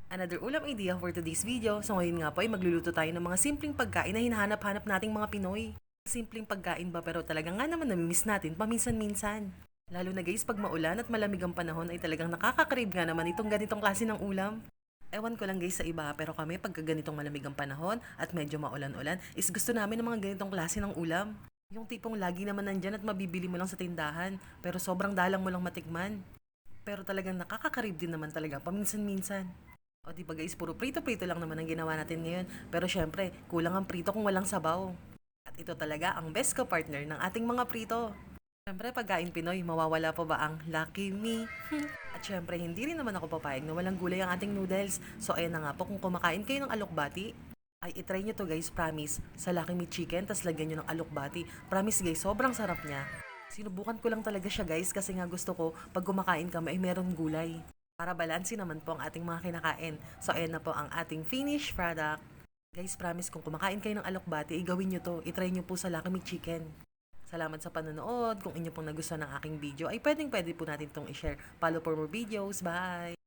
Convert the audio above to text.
Another ulam idea for today's video. So ngayon nga po ay magluluto tayo ng mga simpleng pagkain na hinahanap-hanap nating mga Pinoy. Simpleng pagkain ba pero talaga nga naman namimiss natin paminsan-minsan. Lalo na guys, pag maulan at malamig ang panahon ay talagang nakaka-crave nga naman itong ganitong klase ng ulam. Ewan ko lang guys sa iba, pero kami pagka ganitong malamig ang panahon at medyo maulan-ulan is gusto namin ng mga ganitong klase ng ulam. Yung tipong lagi naman nandyan at mabibili mo lang sa tindahan, pero sobrang dalang mo lang matikman. Pero talagang nakaka-crave din naman talaga paminsan-minsan. O di ba guys, puro prito-prito lang naman ang ginawa natin ngayon. Pero syempre, kulang ang prito kung walang sabaw. At ito talaga ang best ka-partner ng ating mga prito. Syempre, pagkain Pinoy, mawawala pa ba ang Lucky Me? At syempre, hindi rin naman ako papayag na walang gulay ang ating noodles. So ayan na nga po, kung kumakain kayo ng alokbati, ay itry nyo to guys, promise. Sa Lucky Me Chicken, tas lagyan nyo ng alokbati. Promise guys, sobrang sarap niya. Sinubukan ko lang talaga siya guys kasi nga gusto ko pag kumakain kami ay meron gulay. Para balansi naman po ang ating mga kinakain. So ayan na po ang ating finished product. Guys, promise kung kumakain kayo ng alokbati, gawin nyo to. I-try nyo po sa Lucky Me Chicken. Salamat sa panonood. Kung inyo pong nagustuhan ng aking video, ay pwedeng pwede po natin itong i-share. Follow for more videos. Bye!